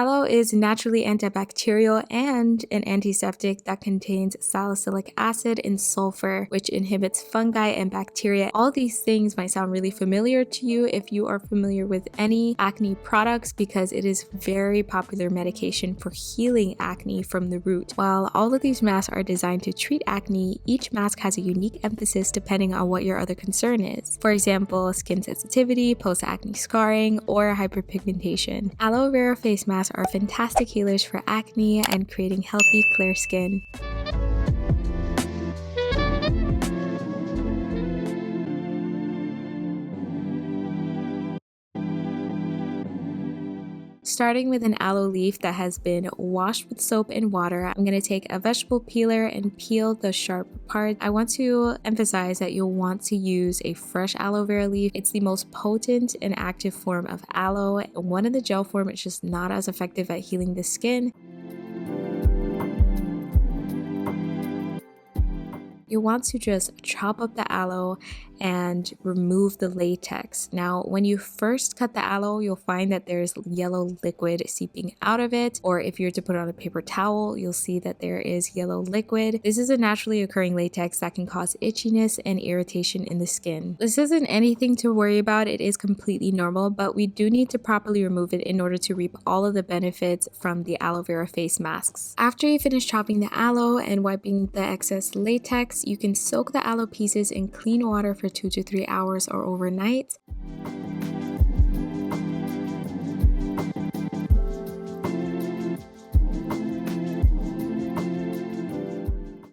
Aloe is naturally antibacterial and an antiseptic that contains salicylic acid and sulfur, which inhibits fungi and bacteria. All these things might sound really familiar to you if you are familiar with any acne products, because it is very popular medication for healing acne from the root. While all of these masks are designed to treat acne, each mask has a unique emphasis depending on what your other concern is. For example, skin sensitivity, post-acne scarring, or hyperpigmentation. Aloe vera face masks are fantastic healers for acne and creating healthy, clear skin. Starting with an aloe leaf that has been washed with soap and water, I'm going to take a vegetable peeler and peel the sharp part. I want to emphasize that you'll want to use a fresh aloe vera leaf. It's the most potent and active form of aloe. One in the gel form is just not as effective at healing the skin. You want to just chop up the aloe and remove the latex. Now, when you first cut the aloe, you'll find that there's yellow liquid seeping out of it, or if you're to put it on a paper towel, you'll see that there is yellow liquid. This is a naturally occurring latex that can cause itchiness and irritation in the skin. This isn't anything to worry about. It is completely normal, but we do need to properly remove it in order to reap all of the benefits from the aloe vera face masks. After you finish chopping the aloe and wiping the excess latex, you can soak the aloe pieces in clean water for 2 to 3 hours or overnight.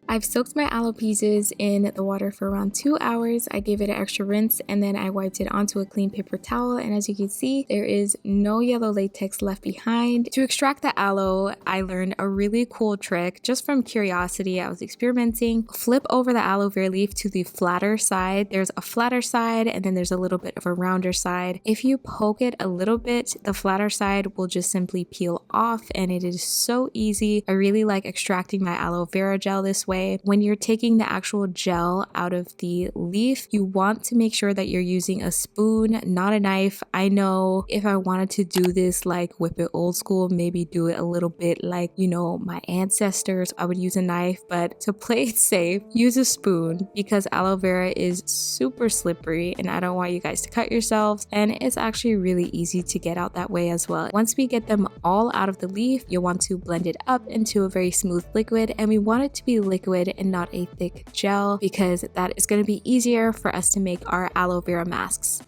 I've soaked my aloe pieces in the water for around 2 hours. I gave it an extra rinse and then I wiped it onto a clean paper towel, and as you can see, there is no yellow latex left behind. To extract the aloe, I learned a really cool trick just from curiosity. I was experimenting. Flip over the aloe vera leaf to the flatter side. There's a flatter side and then there's a little bit of a rounder side. If you poke it a little bit, the flatter side will just simply peel off, and it is so easy. I really like extracting my aloe vera gel this way. When you're taking the actual gel out of the leaf, you want to make sure that you're using a spoon, not a knife. I know if I wanted to do this like whip it old school, maybe do it a little bit like, you know, my ancestors, I would use a knife, but to play it safe, use a spoon, because aloe vera is super slippery and I don't want you guys to cut yourselves, and it's actually really easy to get out that way as well. Once we get them all out of the leaf, you'll want to blend it up into a very smooth liquid, and we want it to be liquid and not a thick gel, because that is going to be easier for us to make our aloe vera masks.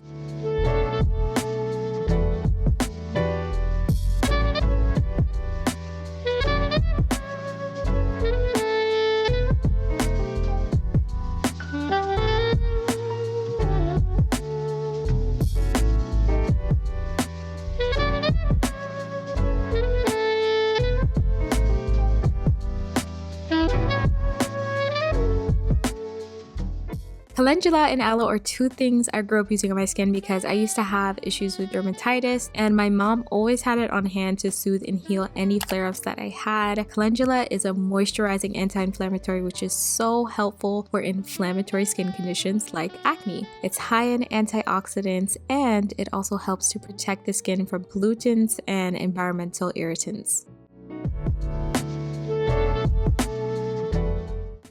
Calendula and aloe are two things I grew up using on my skin because I used to have issues with dermatitis, and my mom always had it on hand to soothe and heal any flare-ups that I had. Calendula is a moisturizing anti-inflammatory, which is so helpful for inflammatory skin conditions like acne. It's high in antioxidants, and it also helps to protect the skin from pollutants and environmental irritants.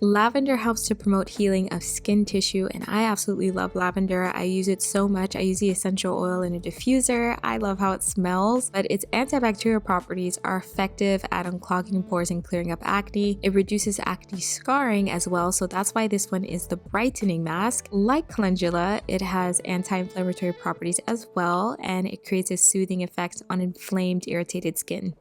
Lavender helps to promote healing of skin tissue, and I absolutely love lavender. I use it so much. I use the essential oil in a diffuser. I love how it smells, but its antibacterial properties are effective at unclogging pores and clearing up acne. It reduces acne scarring as well, so that's why this one is the brightening mask. Like calendula, it has anti-inflammatory properties as well, and it creates a soothing effect on inflamed, irritated skin.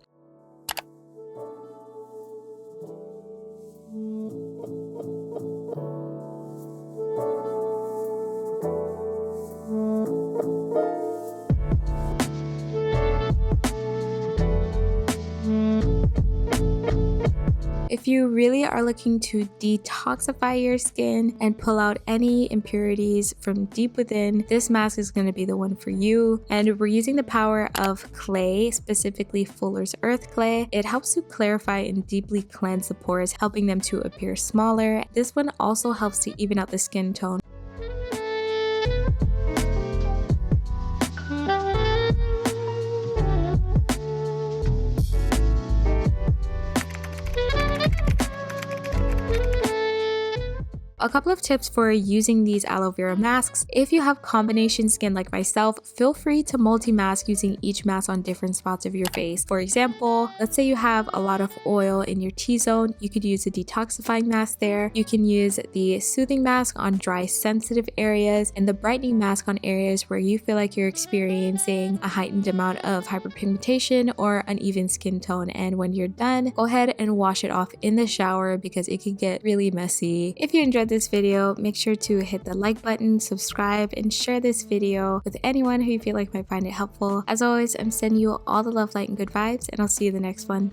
If you really are looking to detoxify your skin and pull out any impurities from deep within, this mask is going to be the one for you. And we're using the power of clay, specifically Fuller's Earth clay. It helps to clarify and deeply cleanse the pores, helping them to appear smaller. This one also helps to even out the skin tone. a couple of tips for using these aloe vera masks. If you have combination skin like myself, feel free to multi-mask using each mask on different spots of your face. For example, let's say you have a lot of oil in your T-zone, you could use a detoxifying mask there. You can use the soothing mask on dry sensitive areas and the brightening mask on areas where you feel like you're experiencing a heightened amount of hyperpigmentation or uneven skin tone. And when you're done, go ahead and wash it off in the shower because it could get really messy. If you enjoyed this video, make sure to hit the like button, subscribe, and share this video with anyone who you feel like might find it helpful. As always, I'm sending you all the love, light, and good vibes, and I'll see you in the next one.